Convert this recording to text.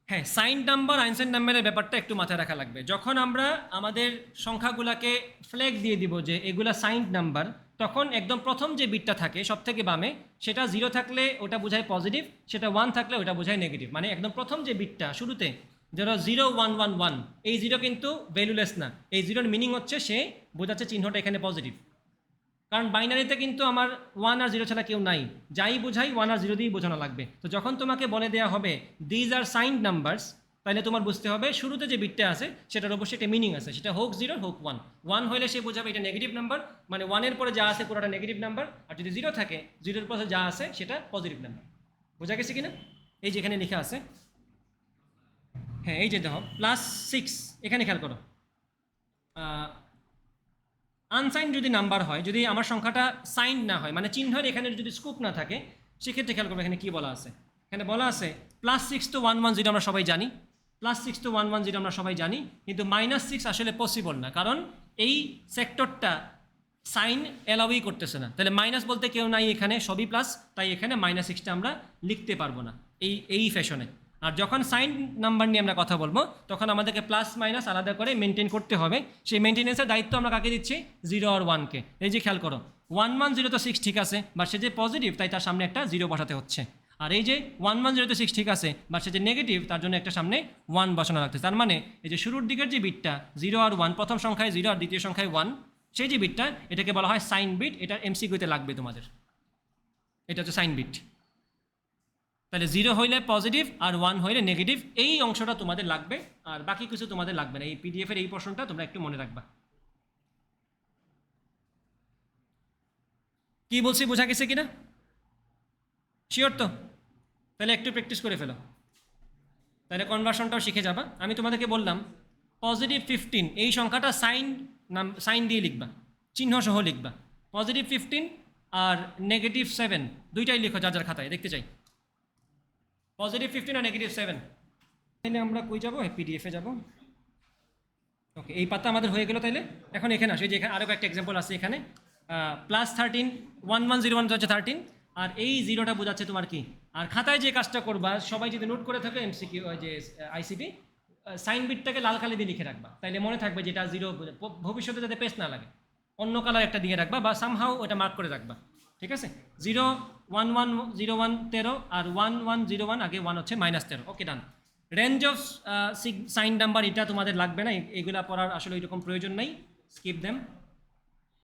হ্যাঁ, sign number আইনসাইন নাম্বারের ব্যাপারটা একটু মাথায় রাখা লাগবে। যখন আমরা আমাদের সংখ্যাগুলোকে ফ্ল্যাগ দিয়ে দিব যে এগুলা সাইন নাম্বার, তখন একদম প্রথম যে বিটটা থাকে সব থেকে বামে, সেটা 0 থাকলে ওটা বোঝায় পজিটিভ, সেটা 1 থাকলে ওটা বোঝায় নেগেটিভ। মানে একদম প্রথম যে বিটটা শুরুতে, ধরো 0 1 1 1, এই 0 কিন্তু ভ্যালুলেস না, এই 0-র মিনিং হচ্ছে সে বোঝাচ্ছে চিহ্নটা এখানে পজিটিভ। কারণ বাইনারিতে কিন্তু আমার 1 আর 0 ছাড়া কেউ নাই, যাই বোঝাই 1 আর 0 দিয়েই বোঝানো লাগবে। তো যখন তোমাকে বলে দেওয়া হবে দিজ আর সাইন নাম্বারস, তাহলে তোমার বুঝতে হবে শুরুতে যে বিটটা আছে সেটার অবশ্যই একটা মিনিং আছে, সেটা হোক 0 হোক 1। 1 হলে সে বোঝাবে এটা নেগেটিভ নাম্বার, মানে 1-এর পরে যা আছে পুরোটা নেগেটিভ নাম্বার, আর যদি 0 থাকে 0-এর পরে যা আছে সেটা পজিটিভ নাম্বার। বোঝা গেছে কিনা? এই যেখানে লেখা আছে, হ্যাঁ এই যে দেখো +6, এখানে খেয়াল করো, আনসাইন যদি নাম্বার হয়, যদি আমার সংখ্যাটা সাইন না হয়, মানে চিহ্নের এখানে যদি স্কোপ না থাকে, সেক্ষেত্রে খেয়াল করবো এখানে কী বলা আছে। এখানে বলা আছে +6 to 110 আমরা সবাই জানি, +6 to 110 আমরা সবাই জানি, কিন্তু -6 আসলে পসিবল না, কারণ এই সেক্টরটা সাইন অ্যালাউই করতেছে না। তাহলে মাইনাস বলতে কেউ নাই এখানে, সবই প্লাস, তাই এখানে -6টা আমরা লিখতে পারবো না এই ফ্যাশনে। আর যখন সাইন নাম্বার নিয়ে আমরা কথা বলবো, তখন আমাদেরকে প্লাস মাইনাস আলাদা করে মেনটেন করতে হবে। সেই মেনটেন্যান্সের দায়িত্ব আমরা কাকে দিচ্ছি? 0 আর 1-কে। এই যে খেয়াল করো 110 তো 6 ঠিক আছে, বা সে যে পজিটিভ তাই তার সামনে একটা 0 বসাতে হচ্ছে। আর এই যে 110 তো 6 ঠিক আছে, বা সে যে নেগেটিভ তার জন্য একটা সামনে 1 বসানো লাগতেছে। তার মানে এই যে শুরুর দিকের যে বিটটা 0 আর 1, প্রথম সংখ্যায় 0 আর দ্বিতীয় সংখ্যায় 1, সেই যে বিটটা, এটাকে বলা হয় সাইন বিট। এটা এমসিকিউতে লাগবে তোমাদের, এটা হচ্ছে সাইন বিট। তাহলে 0 হইলে পজিটিভ আর 1 হইলে নেগেটিভ, এই অংশটা তোমাদের লাগবে, আর বাকি কিছু তোমাদের লাগবে না। এই পিডিএফের এই পোর্শনটা তোমরা একটু মনে রাখবা। কি বলছি বোঝা গেছে কিনা? শিওর তো? তাহলে একটু প্র্যাকটিস করে ফেলো, তাহলে কনভার্সনটাও শিখে যাবা। আমি তোমাদেরকে বললাম +15, এই সংখ্যাটা সাইন দিয়ে লিখবা, চিহ্ন সহ লিখবা। +15 আর -7, দুইটাই লিখো যার যার খাতায়, দেখতে চাই। +15 আর -7। তাহলে আমরা কই যাবো? পিডিএফে যাবো। ওকে, এই পাতা আমাদের হয়ে গেল। তাইলে এখন এখানে আসে, যে এখানে আরও একটা এক্সাম্পল আছে। এখানে +13, 1101 হচ্ছে 13, আর এই 0টা বোঝাচ্ছে তোমার কি। আর খাতায় যে কাজটা করবা, সবাই যদি নোট করে থাকে এমসিকিউ, যে আইসিপি, সাইন বিটটাকে লাল কালি দিয়ে লিখে রাখবা, তাইলে মনে থাকবে যেটা 0, ভবিষ্যতে যাতে পেস্ট না লাগে অন্য কালার একটা দিয়ে রাখবা, বা সামহাও ওটা মার্ক করে রাখবা। ঠিক আছে? 01101 13, আর 1101 আগে 1 হচ্ছে -13। ওকে, ডান। রেঞ্জ অফ সাইন নাম্বার, এটা তোমাদের লাগবে না, এগুলা পড়ার আসলে এরকম প্রয়োজন নেই, স্কিপ দেম।